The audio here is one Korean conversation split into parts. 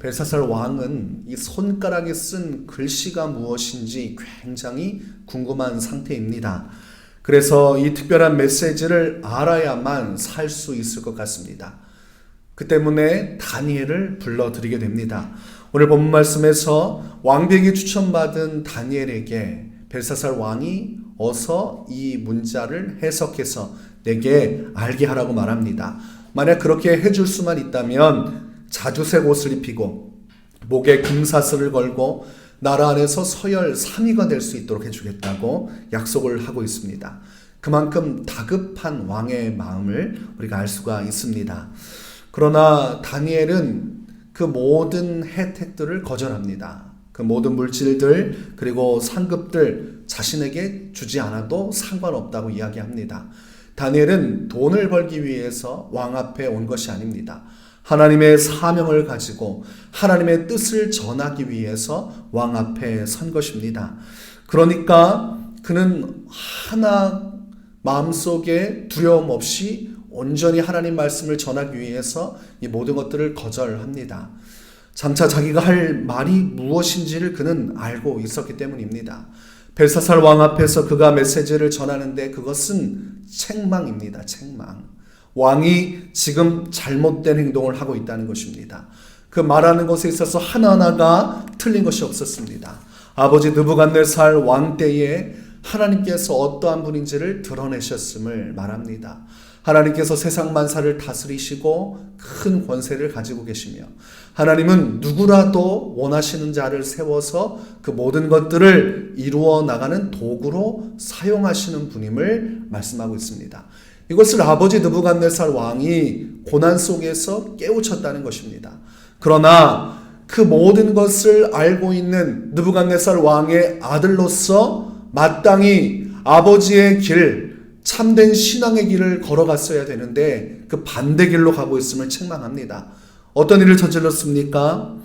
벨사살 왕은 이 손가락에 쓴 글씨가 무엇인지 굉장히 궁금한 상태입니다. 그래서 이 특별한 메시지를 알아야만 살 수 있을 것 같습니다. 그 때문에 다니엘을 불러드리게 됩니다. 오늘 본문 말씀에서 왕비에게 추천받은 다니엘에게 벨사살 왕이 어서 이 문자를 해석해서 내게 알게 하라고 말합니다. 만약 그렇게 해줄 수만 있다면 자주색 옷을 입히고 목에 금사슬을 걸고 나라 안에서 서열 3위가 될 수 있도록 해주겠다고 약속을 하고 있습니다. 그만큼 다급한 왕의 마음을 우리가 알 수가 있습니다. 그러나 다니엘은 그 모든 혜택들을 거절합니다. 그 모든 물질들 그리고 상급들 자신에게 주지 않아도 상관없다고 이야기합니다. 다니엘은 돈을 벌기 위해서 왕 앞에 온 것이 아닙니다. 하나님의 사명을 가지고 하나님의 뜻을 전하기 위해서 왕 앞에 선 것입니다. 그러니까 그는 하나 마음속에 두려움 없이 온전히 하나님 말씀을 전하기 위해서 이 모든 것들을 거절합니다. 장차 자기가 할 말이 무엇인지를 그는 알고 있었기 때문입니다. 벨사살 왕 앞에서 그가 메시지를 전하는데 그것은 책망입니다. 책망. 왕이 지금 잘못된 행동을 하고 있다는 것입니다. 그 말하는 것에 있어서 하나하나가 틀린 것이 없었습니다. 아버지 느부갓네살 왕 때에 하나님께서 어떠한 분인지를 드러내셨음을 말합니다. 하나님께서 세상 만사를 다스리시고 큰 권세를 가지고 계시며 하나님은 누구라도 원하시는 자를 세워서 그 모든 것들을 이루어 나가는 도구로 사용하시는 분임을 말씀하고 있습니다. 이것을 아버지 느부갓네살 왕이 고난 속에서 깨우쳤다는 것입니다. 그러나 그 모든 것을 알고 있는 느부갓네살 왕의 아들로서 마땅히 아버지의 길, 참된 신앙의 길을 걸어갔어야 되는데 그 반대 길로 가고 있음을 책망합니다. 어떤 일을 저질렀습니까?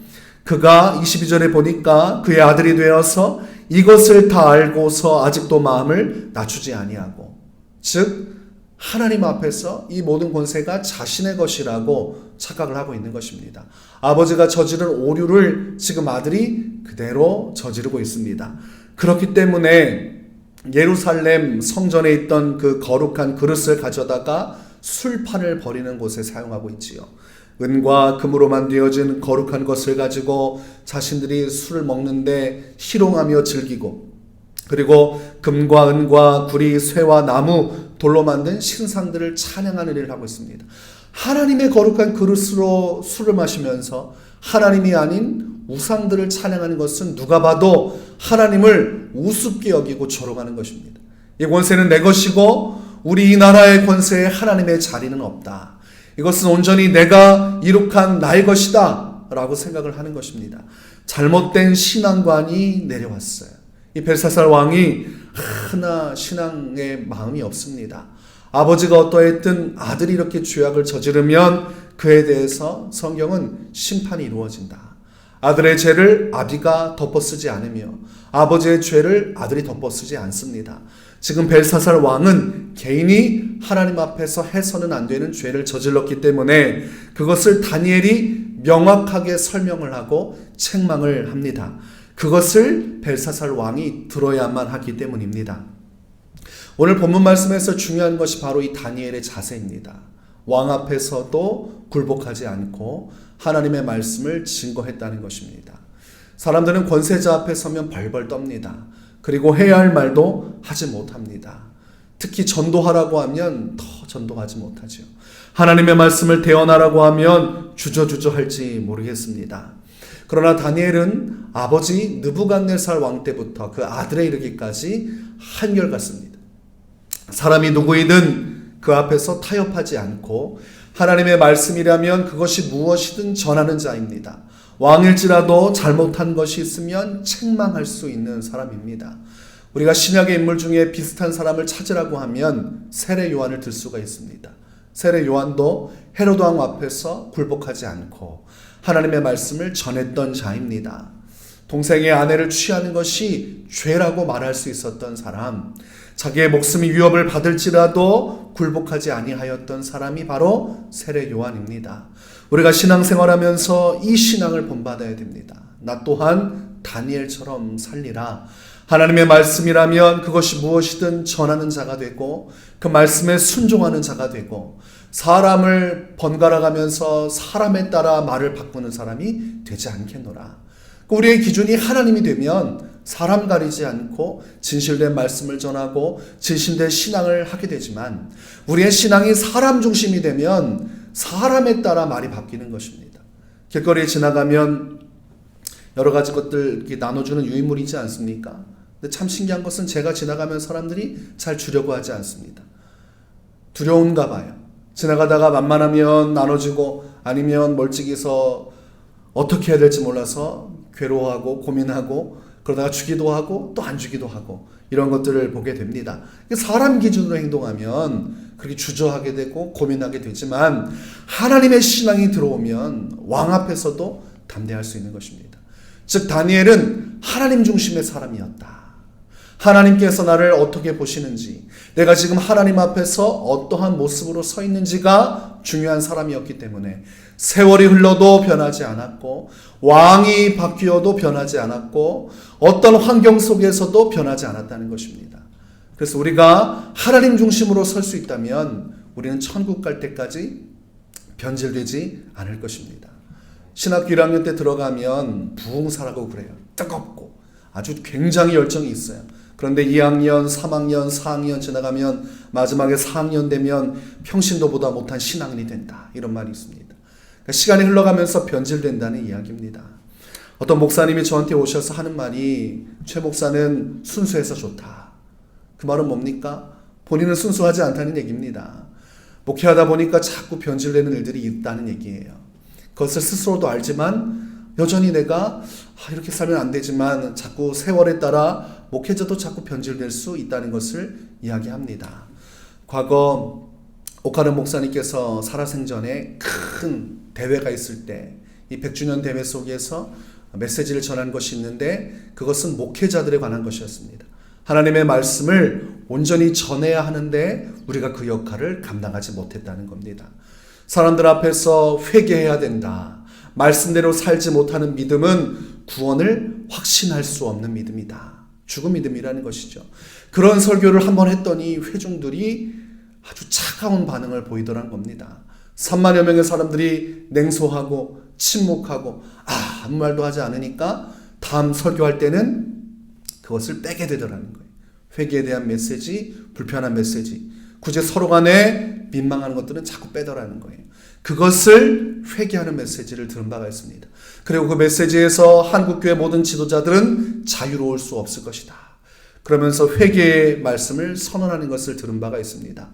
그가 22절에 보니까 그의 아들이 되어서 이것을 다 알고서 아직도 마음을 낮추지 아니하고, 즉 하나님 앞에서 이 모든 권세가 자신의 것이라고 착각을 하고 있는 것입니다. 아버지가 저지른 오류를 지금 아들이 그대로 저지르고 있습니다. 그렇기 때문에 예루살렘 성전에 있던 그 거룩한 그릇을 가져다가 술판을 벌이는 곳에 사용하고 있지요. 은과 금으로 만들어진 거룩한 것을 가지고 자신들이 술을 먹는데 희롱하며 즐기고, 그리고 금과 은과 구리, 쇠와 나무, 돌로 만든 신상들을 찬양하는 일을 하고 있습니다. 하나님의 거룩한 그릇으로 술을 마시면서 하나님이 아닌 우상들을 찬양하는 것은 누가 봐도 하나님을 우습게 여기고 조롱하는 것입니다. 이 권세는 내 것이고 우리 이 나라의 권세에 하나님의 자리는 없다. 이것은 온전히 내가 이룩한 나의 것이다 라고 생각을 하는 것입니다. 잘못된 신앙관이 내려왔어요. 이 벨사살 왕이 하나 신앙의 마음이 없습니다. 아버지가 어떠했든 아들이 이렇게 죄악을 저지르면 그에 대해서 성경은 심판이 이루어진다. 아들의 죄를 아비가 덮어쓰지 않으며 아버지의 죄를 아들이 덮어쓰지 않습니다. 지금 벨사살 왕은 개인이 하나님 앞에서 해서는 안 되는 죄를 저질렀기 때문에 그것을 다니엘이 명확하게 설명을 하고 책망을 합니다. 그것을 벨사살 왕이 들어야만 하기 때문입니다. 오늘 본문 말씀에서 중요한 것이 바로 이 다니엘의 자세입니다. 왕 앞에서도 굴복하지 않고 하나님의 말씀을 증거했다는 것입니다. 사람들은 권세자 앞에 서면 벌벌 떱니다. 그리고 해야 할 말도 하지 못합니다. 특히 전도하라고 하면 더 전도하지 못하죠. 하나님의 말씀을 대언하라고 하면 주저주저 할지 모르겠습니다. 그러나 다니엘은 아버지 느부갓네살 왕 때부터 그 아들에 이르기까지 한결같습니다. 사람이 누구이든 그 앞에서 타협하지 않고 하나님의 말씀이라면 그것이 무엇이든 전하는 자입니다. 왕일지라도 잘못한 것이 있으면 책망할 수 있는 사람입니다. 우리가 신약의 인물 중에 비슷한 사람을 찾으라고 하면 세례 요한을 들 수가 있습니다. 세례 요한도 헤로드 왕 앞에서 굴복하지 않고 하나님의 말씀을 전했던 자입니다. 동생의 아내를 취하는 것이 죄라고 말할 수 있었던 사람, 자기의 목숨이 위협을 받을지라도 굴복하지 아니하였던 사람이 바로 세례 요한입니다. 우리가 신앙생활하면서 이 신앙을 본받아야 됩니다. 나 또한 다니엘처럼 살리라. 하나님의 말씀이라면 그것이 무엇이든 전하는 자가 되고 그 말씀에 순종하는 자가 되고 사람을 번갈아가면서 사람에 따라 말을 바꾸는 사람이 되지 않겠노라. 우리의 기준이 하나님이 되면 사람 가리지 않고 진실된 말씀을 전하고 진실된 신앙을 하게 되지만 우리의 신앙이 사람 중심이 되면 사람에 따라 말이 바뀌는 것입니다. 길거리에 지나가면 여러 가지 것들 이렇게 나눠주는 유인물이지 않습니까? 근데 참 신기한 것은 제가 지나가면 사람들이 잘 주려고 하지 않습니다. 두려운가 봐요. 지나가다가 만만하면 나눠주고 아니면 멀찍이서 어떻게 해야 될지 몰라서 괴로워하고 고민하고 그러다가 주기도 하고 또 안 주기도 하고 이런 것들을 보게 됩니다. 사람 기준으로 행동하면 그렇게 주저하게 되고 고민하게 되지만 하나님의 신앙이 들어오면 왕 앞에서도 담대할 수 있는 것입니다. 즉 다니엘은 하나님 중심의 사람이었다. 하나님께서 나를 어떻게 보시는지, 내가 지금 하나님 앞에서 어떠한 모습으로 서 있는지가 중요한 사람이었기 때문에 세월이 흘러도 변하지 않았고 왕이 바뀌어도 변하지 않았고 어떤 환경 속에서도 변하지 않았다는 것입니다. 그래서 우리가 하나님 중심으로 설 수 있다면 우리는 천국 갈 때까지 변질되지 않을 것입니다. 신학교 1학년 때 들어가면 부흥사라고 그래요. 뜨겁고 아주 굉장히 열정이 있어요. 그런데 2학년, 3학년, 4학년 지나가면 마지막에 4학년 되면 평신도보다 못한 신앙인이 된다. 이런 말이 있습니다. 그러니까 시간이 흘러가면서 변질된다는 이야기입니다. 어떤 목사님이 저한테 오셔서 하는 말이 최 목사는 순수해서 좋다. 그 말은 뭡니까? 본인은 순수하지 않다는 얘기입니다. 목회하다 보니까 자꾸 변질되는 일들이 있다는 얘기예요. 그것을 스스로도 알지만 여전히 내가 이렇게 살면 안 되지만 자꾸 세월에 따라 목회자도 자꾸 변질될 수 있다는 것을 이야기합니다. 과거 오카른 목사님께서 살아생전에 큰 대회가 있을 때 이 100주년 대회 속에서 메시지를 전한 것이 있는데 그것은 목회자들에 관한 것이었습니다. 하나님의 말씀을 온전히 전해야 하는데 우리가 그 역할을 감당하지 못했다는 겁니다. 사람들 앞에서 회개해야 된다. 말씀대로 살지 못하는 믿음은 구원을 확신할 수 없는 믿음이다. 죽은 믿음이라는 것이죠. 그런 설교를 한번 했더니 회중들이 아주 차가운 반응을 보이더란 겁니다. 3만여 명의 사람들이 냉소하고 침묵하고 아무 말도 하지 않으니까 다음 설교할 때는 그것을 빼게 되더라는 거예요. 회개에 대한 메시지, 불편한 메시지, 굳이 서로 간에 민망하는 것들은 자꾸 빼더라는 거예요. 그것을 회개하는 메시지를 들은 바가 있습니다. 그리고 그 메시지에서 한국교회 모든 지도자들은 자유로울 수 없을 것이다. 그러면서 회개의 말씀을 선언하는 것을 들은 바가 있습니다.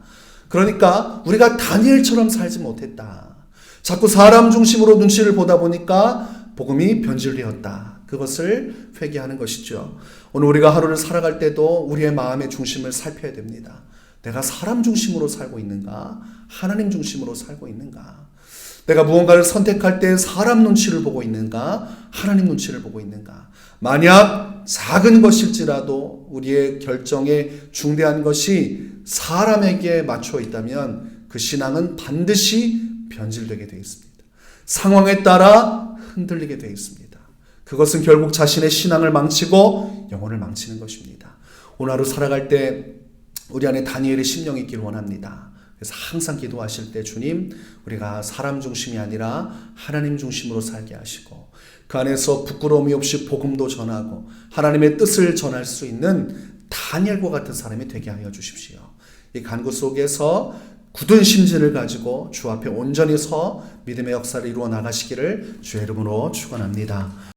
그러니까 우리가 다니엘처럼 살지 못했다. 자꾸 사람 중심으로 눈치를 보다 보니까 복음이 변질되었다. 그것을 회개하는 것이죠. 오늘 우리가 하루를 살아갈 때도 우리의 마음의 중심을 살펴야 됩니다. 내가 사람 중심으로 살고 있는가? 하나님 중심으로 살고 있는가? 내가 무언가를 선택할 때 사람 눈치를 보고 있는가? 하나님 눈치를 보고 있는가? 만약 작은 것일지라도 우리의 결정에 중대한 것이 사람에게 맞춰 있다면 그 신앙은 반드시 변질되게 되어 있습니다. 상황에 따라 흔들리게 되어 있습니다. 그것은 결국 자신의 신앙을 망치고 영혼을 망치는 것입니다. 오늘 하루 살아갈 때 우리 안에 다니엘의 심령이 있기를 원합니다. 그래서 항상 기도하실 때 주님, 우리가 사람 중심이 아니라 하나님 중심으로 살게 하시고 그 안에서 부끄러움이 없이 복음도 전하고 하나님의 뜻을 전할 수 있는 다니엘과 같은 사람이 되게 하여 주십시오. 이 간구 속에서 굳은 심지를 가지고 주 앞에 온전히 서 믿음의 역사를 이루어 나가시기를 주의 이름으로 축원합니다.